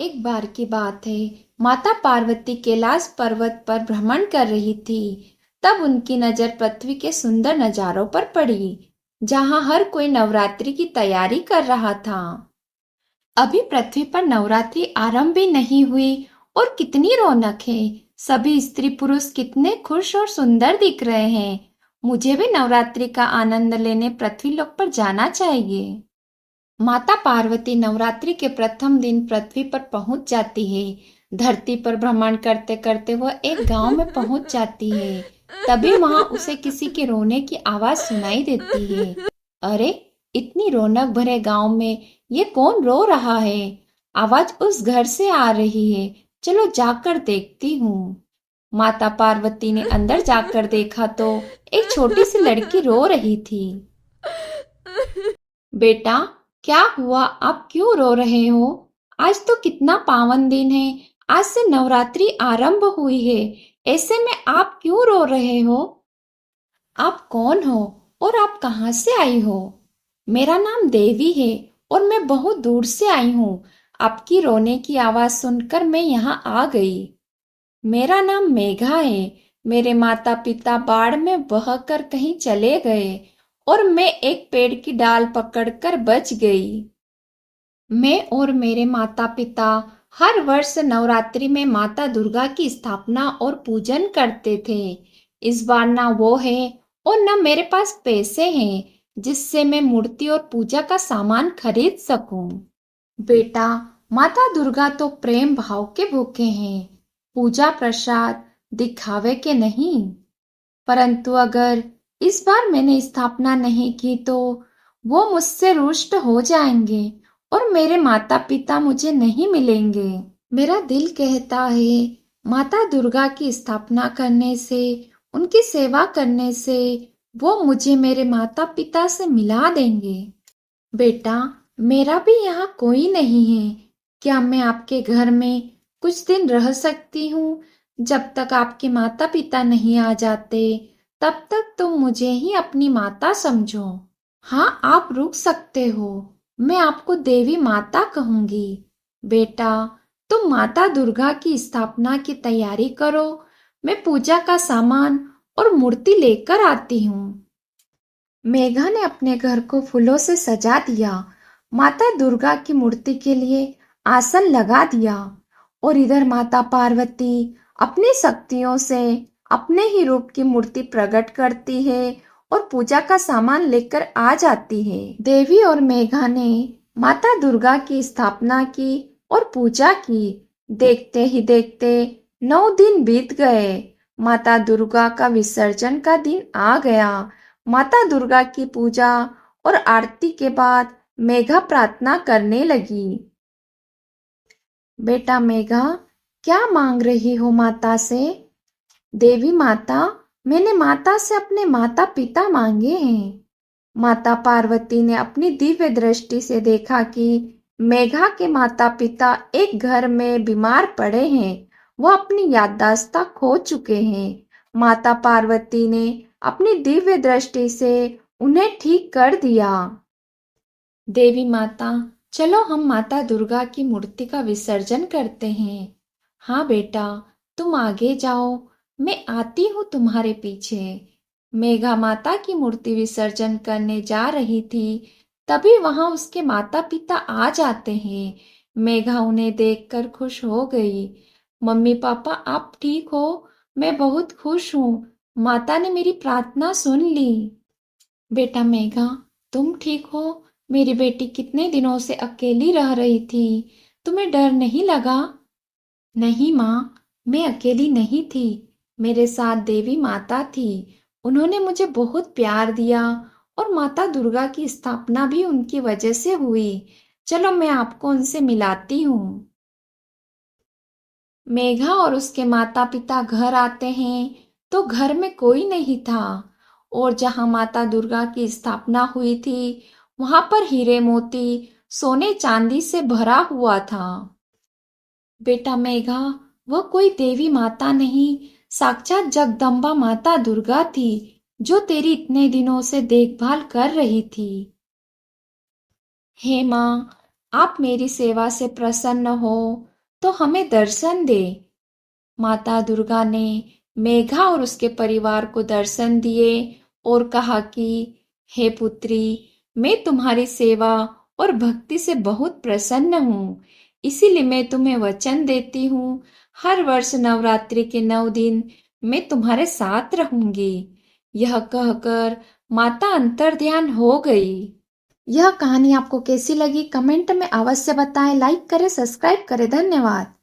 एक बार की बात है। माता पार्वती कैलाश पर्वत पर भ्रमण कर रही थी। तब उनकी नजर पृथ्वी के सुंदर नजारों पर पड़ी, जहां हर कोई नवरात्रि की तैयारी कर रहा था। अभी पृथ्वी पर नवरात्रि आरंभ भी नहीं हुई और कितनी रौनक है। सभी स्त्री पुरुष कितने खुश और सुंदर दिख रहे हैं। मुझे भी नवरात्रि का आनंद लेने पृथ्वी लोक पर जाना चाहिए। माता पार्वती नवरात्रि के प्रथम दिन पृथ्वी पर पहुंच जाती है। धरती पर भ्रमण करते करते वह एक गांव में पहुंच जाती है। तभी वहां उसे किसी के रोने की आवाज सुनाई देती है। अरे, इतनी रौनक भरे गांव में ये कौन रो रहा है? आवाज उस घर से आ रही है। चलो जाकर देखती हूँ। माता पार्वती ने अंदर जाकर देखा तो एक छोटी सी लड़की रो रही थी। बेटा, क्या हुआ? आप क्यों रो रहे हो? आज तो कितना पावन दिन है। आज से नवरात्रि आरंभ हुई है। ऐसे में आप क्यों रो रहे हो? आप कौन हो और आप कहाँ से आई हो? मेरा नाम देवी है और मैं बहुत दूर से आई हूँ। आपकी रोने की आवाज सुनकर मैं यहाँ आ गई। मेरा नाम मेघा है। मेरे माता पिता बाढ़ में बहकर कहीं चले गए और मैं एक पेड़ की डाल पकड़कर बच गई। मैं और मेरे माता पिता हर वर्ष नवरात्रि में माता दुर्गा की स्थापना और पूजन करते थे। इस बार ना वो है और न मेरे पास पैसे हैं जिससे मैं मूर्ति और पूजा का सामान खरीद सकूं। बेटा, माता दुर्गा तो प्रेम भाव के भूखे हैं, पूजा प्रसाद दिखावे के नहीं। परंतु अगर इस बार मैंने स्थापना नहीं की तो वो मुझसे रुष्ट हो जाएंगे और मेरे माता पिता मुझे नहीं मिलेंगे। मेरा दिल कहता है माता दुर्गा की स्थापना करने से, उनकी सेवा करने से वो मुझे मेरे माता पिता से मिला देंगे। बेटा, मेरा भी यहाँ कोई नहीं है। क्या मैं आपके घर में कुछ दिन रह सकती हूँ? जब तक आपके माता पिता नहीं आ जाते तब तक तुम मुझे ही अपनी माता समझो। हाँ, आप रुक सकते हो। मैं आपको देवी माता कहूंगी। बेटा, तुम माता दुर्गा की स्थापना की तैयारी करो। मैं पूजा का सामान और मूर्ति लेकर आती हूँ। मेघा ने अपने घर को फूलों से सजा दिया, माता दुर्गा की मूर्ति के लिए आसन लगा दिया और इधर माता पार्वती अपनी शक्तियों से अपने ही रूप की मूर्ति प्रकट करती है और पूजा का सामान लेकर आ जाती है। देवी और मेघा ने माता दुर्गा की स्थापना की और पूजा की। देखते ही देखते 9 दिन बीत गए। माता दुर्गा का विसर्जन का दिन आ गया। माता दुर्गा की पूजा और आरती के बाद मेघा प्रार्थना करने लगी। बेटा मेघा, क्या मांग रही हो माता से? देवी माता, मैंने माता से अपने माता पिता मांगे हैं। माता पार्वती ने अपनी दिव्य दृष्टि से देखा कि मेघा के माता पिता एक घर में बीमार पड़े हैं। वो अपनी याददाश्त खो चुके हैं। माता पार्वती ने अपनी दिव्य दृष्टि से उन्हें ठीक कर दिया। देवी माता, चलो हम माता दुर्गा की मूर्ति का विसर्जन करते हैं। हाँ बेटा, तुम आगे जाओ, मैं आती हूँ तुम्हारे पीछे। मेघा माता की मूर्ति विसर्जन करने जा रही थी, तभी वहां उसके माता पिता आ जाते हैं। मेघा उन्हें देखकर खुश हो गई। मम्मी पापा, आप ठीक हो? मैं बहुत खुश हूँ। माता ने मेरी प्रार्थना सुन ली। बेटा मेघा, तुम ठीक हो? मेरी बेटी कितने दिनों से अकेली रह रही थी। तुम्हें डर नहीं लगा? नहीं माँ, मैं अकेली नहीं थी। मेरे साथ देवी माता थी। उन्होंने मुझे बहुत प्यार दिया और माता दुर्गा की स्थापना भी उनकी वजह से हुई। चलो मैं आपको उनसे मिलाती हूँ। मेघा और उसके माता पिता घर आते हैं तो घर में कोई नहीं था और जहां माता दुर्गा की स्थापना हुई थी वहां पर हीरे मोती, सोने चांदी से भरा हुआ था। बेटा मेघा, वह कोई देवी माता नहीं, साक्षात जगदम्बा माता दुर्गा थी जो तेरी इतने दिनों से देखभाल कर रही थी। हे माँ, आप मेरी सेवा से प्रसन्न हो तो हमें दर्शन दे। माता दुर्गा ने मेघा और उसके परिवार को दर्शन दिए और कहा कि हे पुत्री, मैं तुम्हारी सेवा और भक्ति से बहुत प्रसन्न हूँ, इसीलिए मैं तुम्हें वचन देती हूँ, हर वर्ष नवरात्रि के 9 दिन मैं तुम्हारे साथ रहूंगी। यह कहकर माता अंतर्ध्यान हो गई। यह कहानी आपको कैसी लगी कमेंट में अवश्य बताएं, लाइक करें, सब्सक्राइब करें। धन्यवाद।